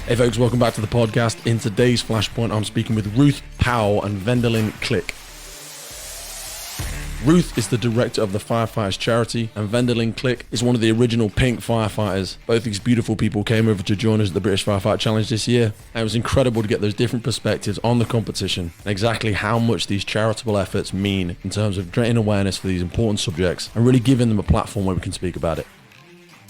Hey folks, welcome back to the podcast. In today's Flashpoint, I'm speaking with Ruth, Powell and Vedelin, Clique. Ruth is the director of the Firefighters charity, and Vedelin, Clique is one of the original pink firefighters. Both these beautiful people came over to join us at the British Firefighter Challenge this year, and it was incredible to get those different perspectives on the competition and exactly how much these charitable efforts mean in terms of creating awareness for these important subjects and really giving them a platform where we can speak about it.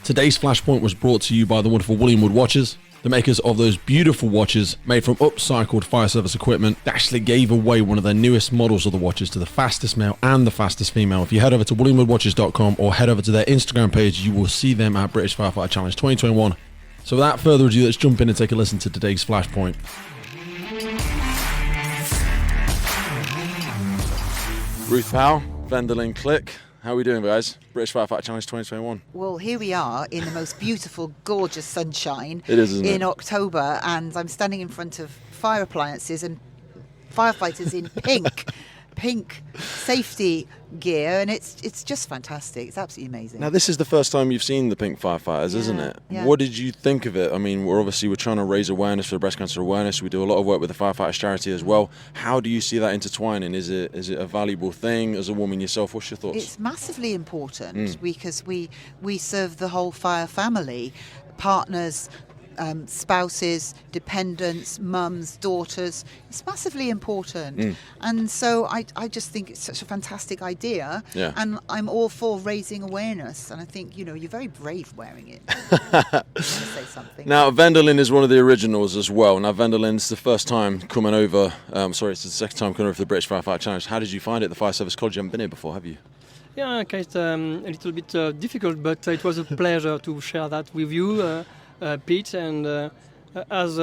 Today's Flashpoint was brought to you by the wonderful William Wood watches, the makers of those beautiful watches made from upcycled fire service equipment. They actually gave away one of their newest models of the watches to the fastest male and the fastest female. If you head over to williamwoodwatches.com or head over to their Instagram page, you will see them at British Firefighter Challenge 2021. So without further ado, let's jump in and take a listen to today's Flashpoint. Ruth, Powell, Vedelin, Clique. How are we doing, guys? British Firefighter Challenge 2021. Well, here we are in the most beautiful, gorgeous sunshine. It is, isn't it? In October, and I'm standing in front of fire appliances and firefighters in pink safety gear, and it's just fantastic. It's absolutely amazing. Now, this is the first time you've seen the pink firefighters, isn't it? Yeah. What did you think of it? I mean, we're trying to raise awareness for breast cancer awareness. We do a lot of work with the Firefighters charity as well. How do you see that intertwining? Is it a valuable thing? As a woman yourself, what's your thoughts? It's massively important because we serve the whole fire family, partners, spouses, dependents, mums, daughters. It's massively important. And so I just think it's such a fantastic idea. Yeah. And I'm all for raising awareness. And I think, you're very brave wearing it. I want to say something. Now, Vedelin is one of the originals as well. Now, Vedelin's the first time coming over. It's the second time coming over for the British Firefighter Challenge. How did you find it? The Fire Service College, you haven't been here before, have you? Yeah, okay, it's a little bit difficult, but it was a pleasure to share that with you. Pete, and as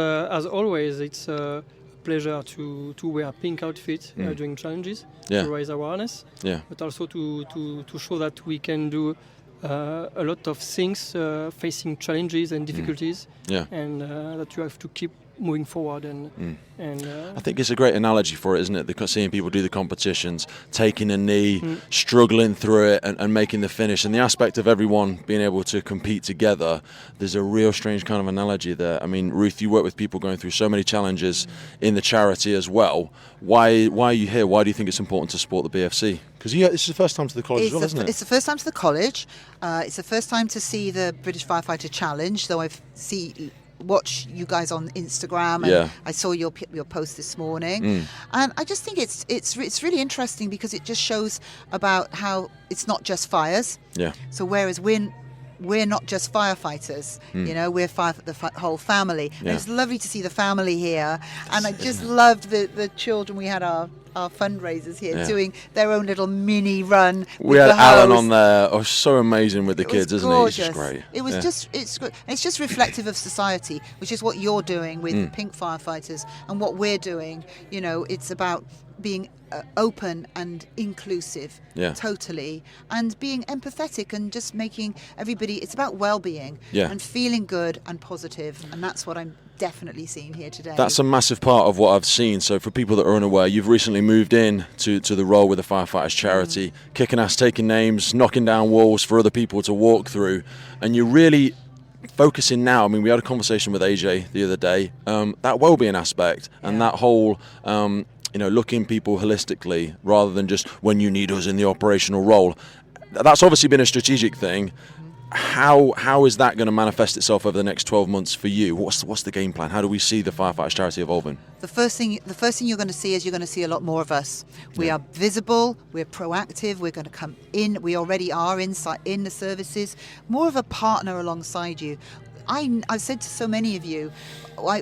always, it's a pleasure to wear pink outfit during challenges to raise awareness, but also to show that we can do a lot of things facing challenges and difficulties, and that you have to keep moving forward. And I think it's a great analogy for it, isn't it? Because seeing people do the competitions, taking a knee, struggling through it and making the finish, and the aspect of everyone being able to compete together, there's a real strange kind of analogy there. I mean, Ruth, you work with people going through so many challenges in the charity as well. Why are you here? Why do you think it's important to support the BFC? Because this is the first time to the college as well, isn't it? It's the first time to the college. It's the first time to see the British Firefighter Challenge, though watch you guys on Instagram, and I saw your post this morning, and I just think it's really interesting because it just shows about how it's not just fires. So whereas we're not just firefighters, we're the whole family. And it's lovely to see the family here, and I just loved the children. We had our fundraisers here doing their own little mini run. We had Alan on there. Oh, so amazing with the kids, isn't it? It's just great. It was it's just reflective of society, which is what you're doing with Pink Firefighters and what we're doing. It's about being open and inclusive, totally, and being empathetic and just making everybody. It's about well-being and feeling good and positive, and that's what I'm definitely seeing here today. That's a massive part of what I've seen. So for people that are unaware, you've recently moved in to the role with the Firefighters charity, kicking ass, taking names, knocking down walls for other people to walk through, and you're really focusing now. I mean, we had a conversation with AJ the other day, that well-being aspect and that whole looking people holistically rather than just when you need us in the operational role. That's obviously been a strategic thing. How is that going to manifest itself over the next 12 months for you? What's the game plan? How do we see the Firefighters charity evolving? The first thing you're going to see is you're going to see a lot more of us. We are visible, we're proactive, we're going to come in, we already are inside in the services, more of a partner alongside you. I've said to so many of you,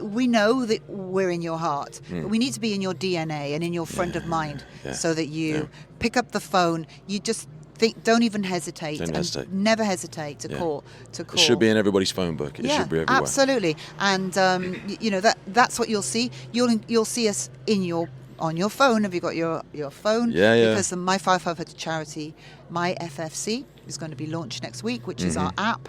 we know that we're in your heart, but we need to be in your DNA and in your front of mind so that you pick up the phone, you just don't even hesitate. Never hesitate to call. It should be in everybody's phone book. It should be everywhere. Absolutely. And that's what you'll see. You'll see us on your phone. Have you got your phone? Because the My Firefighter charity, My FFC, is going to be launched next week, which is our app.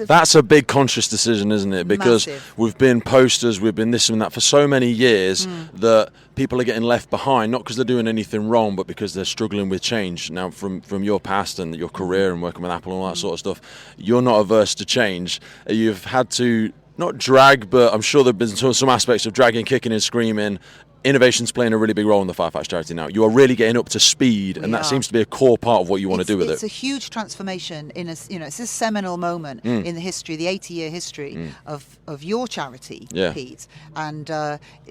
That's a big conscious decision, isn't it? Because we've been posters, we've been this and that for so many years that people are getting left behind, not because they're doing anything wrong, but because they're struggling with change. Now, from your past and your career and working with Apple and all that sort of stuff, you're not averse to change. You've had to not drag, but I'm sure there have been some aspects of dragging, kicking and screaming. Innovation's playing a really big role in the Firefighters charity now. You are really getting up to speed, and that seems to be a core part of what you want to do with it. It's a huge transformation it's a seminal moment in the history, the 80-year history of your charity, Pete. And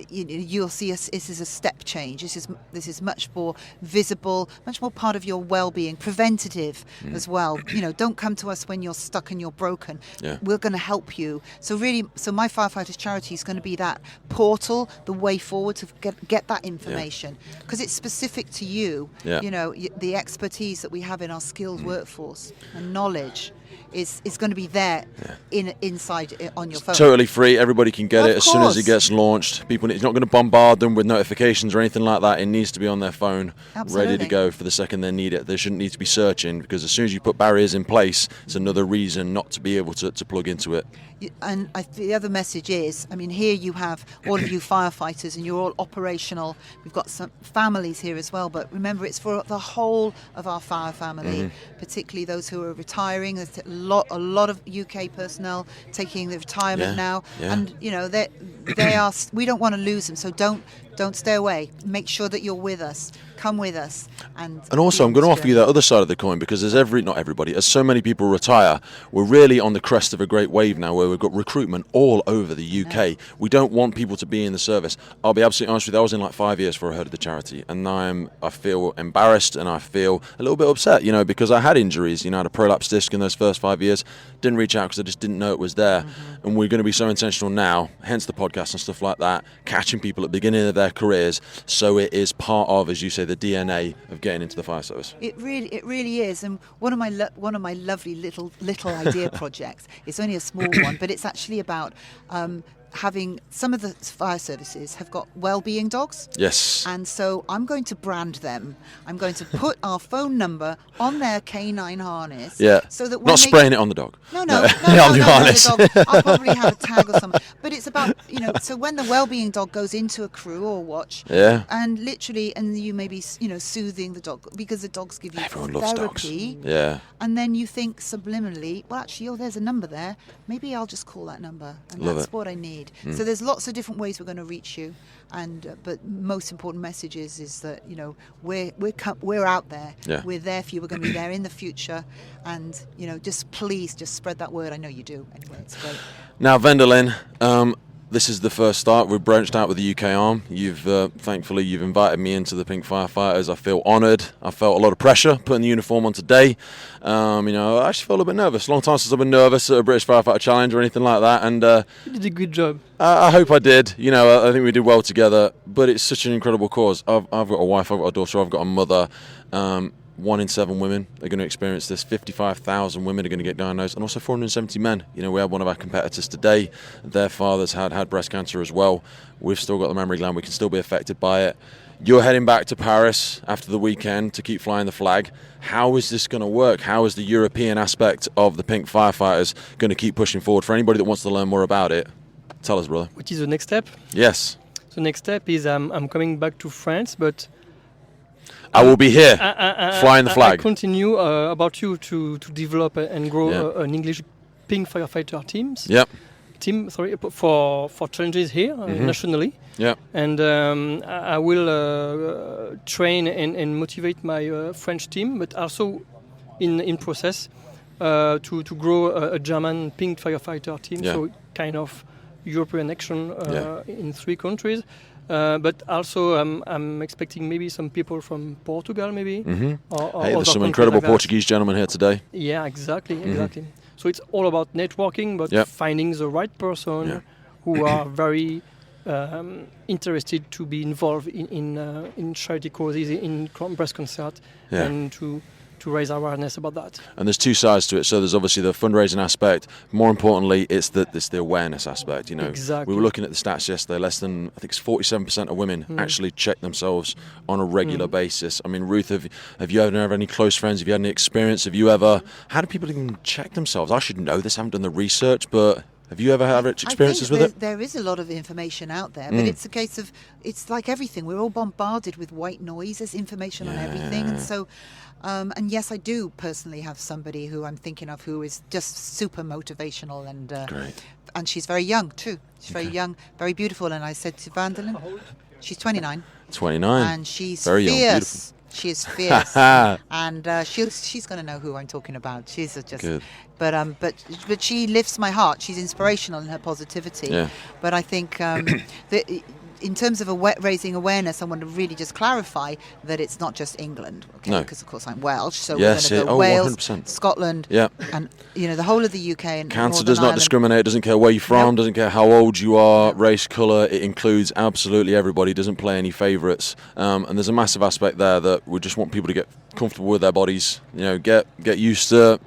you'll see this is a step change. This is much more visible, much more part of your well-being, preventative as well. Don't come to us when you're stuck and you're broken. Yeah. We're going to help you. So my Firefighters charity is going to be that portal, the way forward to get that information, because it's specific to you. The expertise that we have in our skilled workforce and knowledge is going to be there inside on your phone. It's totally free. Everybody can get it as soon as it gets launched. It's not going to bombard them with notifications or anything like that. It needs to be on their phone, ready to go for the second they need it. They shouldn't need to be searching, because as soon as you put barriers in place, it's another reason not to be able to plug into it. And the other message is, here you have all of you firefighters, and you're all operational. We've got some families here as well, but remember, it's for the whole of our fire family, particularly those who are retiring. There's a lot of UK personnel taking the retirement now, and they are. We don't want to lose them, so don't stay away. Make sure that you're with us. Come with us. And also, I'm going to offer you that other side of the coin, because not everybody, as so many people retire, we're really on the crest of a great wave now where we've got recruitment all over the UK. Yeah. We don't want people to be in the service. I'll be absolutely honest with you, I was in 5 years before I heard of the charity, and now I feel embarrassed and I feel a little bit upset, because I had injuries. I had a prolapse disc in those first 5 years. Didn't reach out because I just didn't know it was there. And we're going to be so intentional now, hence the podcast and stuff like that, catching people at the beginning of their careers, so it is part of, as you say, the DNA of getting into the fire service. It really is. And one of my lovely little idea projects. It's only a small one, but it's actually about having some of the fire services have got well-being dogs. Yes. And so I'm going to brand them. I'm going to put our phone number on their canine harness. Yeah. So that when not spraying it on the dog. No, on the harness. I'll probably have a tag or something. But it's about, so when the well-being dog goes into a crew or watch, and literally, and you may be, soothing the dog, because the dogs give you Everyone therapy. loves dogs. Yeah. And then you think subliminally, well, actually, there's a number there. Maybe I'll just call that number, and that's what I need. So there's lots of different ways we're going to reach you, and but most important message is that we're out there. Yeah. We're there for you. We're going to be there in the future, and please spread that word. I know you do. Anyway, it's great. Now, Vedelin, this is the first start. We've branched out with the UK arm. Thankfully, you've invited me into the Pink Firefighters. I feel honoured. I felt a lot of pressure putting the uniform on today. I actually feel a little bit nervous. Long time since I've been nervous at a British Firefighter Challenge or anything like that. And you did a good job. I hope I did. I think we did well together. But it's such an incredible cause. I've got a wife. I've got a daughter. I've got a mother. 1 in 7 women are going to experience this. 55,000 women are going to get diagnosed, and also 470 men. We had one of our competitors today. Their fathers had breast cancer as well. We've still got the mammary gland. We can still be affected by it. You're heading back to Paris after the weekend to keep flying the flag. How is this going to work? How is the European aspect of the Pink Firefighters going to keep pushing forward? For anybody that wants to learn more about it, tell us, brother. What is the next step? Yes. The next step is I'm coming back to France, but I will be here, flying the flag. I continue about you to develop and grow an English Pink Firefighter team for challenges here nationally. Yeah. And I will train and motivate my French team, but also in process to grow a German Pink Firefighter team. Yeah. So kind of European action in 3 countries. But also, I'm expecting maybe some people from Portugal, maybe. There's some incredible Portuguese gentlemen here today. Yeah, exactly. So it's all about networking, but finding the right person who are very interested to be involved in charity causes, in breast cancer, and to raise awareness about that. And there's 2 sides to it. So there's obviously the fundraising aspect. More importantly, it's the awareness aspect. Exactly. We were looking at the stats yesterday. Less than, I think it's 47% of women actually check themselves on a regular basis. Ruth, have you ever had any close friends? Have you had any experience? How do people even check themselves? I should know this. I haven't done the research, but have you ever had experiences with it? There is a lot of information out there, but it's a case of, it's like everything. We're all bombarded with white noise. There's information on everything. And so And yes, I do personally have somebody who I'm thinking of who is just super motivational and she's very young too. She's very young, very beautiful. And I said to Vedelin, she's 29. 29. And she's very fierce. Young, beautiful. She is fierce, and she's going to know who I'm talking about. She's just, good. But she lifts my heart. She's inspirational in her positivity. Yeah. But I think that in terms of raising awareness, I want to really just clarify that it's not just England, okay? No. Because of course I'm Welsh, so Yes, we're going to go Wales, 100%. Scotland, Yeah. and the whole of the UK and Cancer Northern does not Ireland. discriminate, doesn't care where you're from, doesn't care how old you are, race, colour, it includes absolutely everybody, doesn't play any favourites. And there's a massive aspect there that we just want people to get comfortable with their bodies, get used to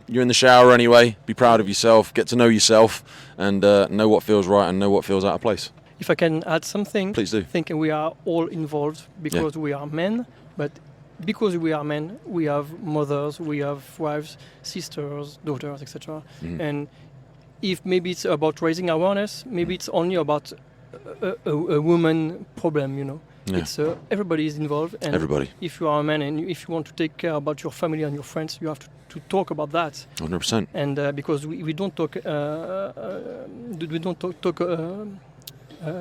you're in the shower anyway, be proud of yourself, get to know yourself, and know what feels right and know what feels out of place. If I can add something, please do. I think we are all involved because we are men, but because we are men, we have mothers, we have wives, sisters, daughters, etc. And if maybe it's about raising awareness, maybe it's only about a woman problem, Yeah. It's everybody is involved, and everybody. If you are a man and if you want to take care about your family and your friends, you have to talk about that. 100%. And because we don't talk,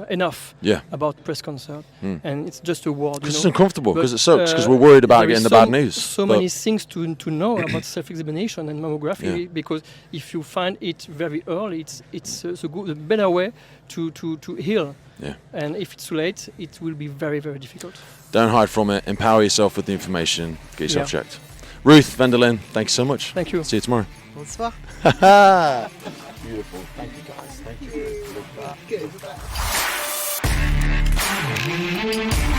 enough about breast cancer, and it's just a word. Because it's uncomfortable, because it sucks, because we're worried about getting the bad news. So many things to know about self-examination and mammography, because if you find it very early, it's a better way to heal. Yeah. And if it's too late, it will be very, very difficult. Don't hide from it. Empower yourself with the information. Get yourself checked. Ruth, Vedelin, thanks so much. Thank you. See you tomorrow. Bonsoir. Beautiful. Thank you, guys. Thank you. Good.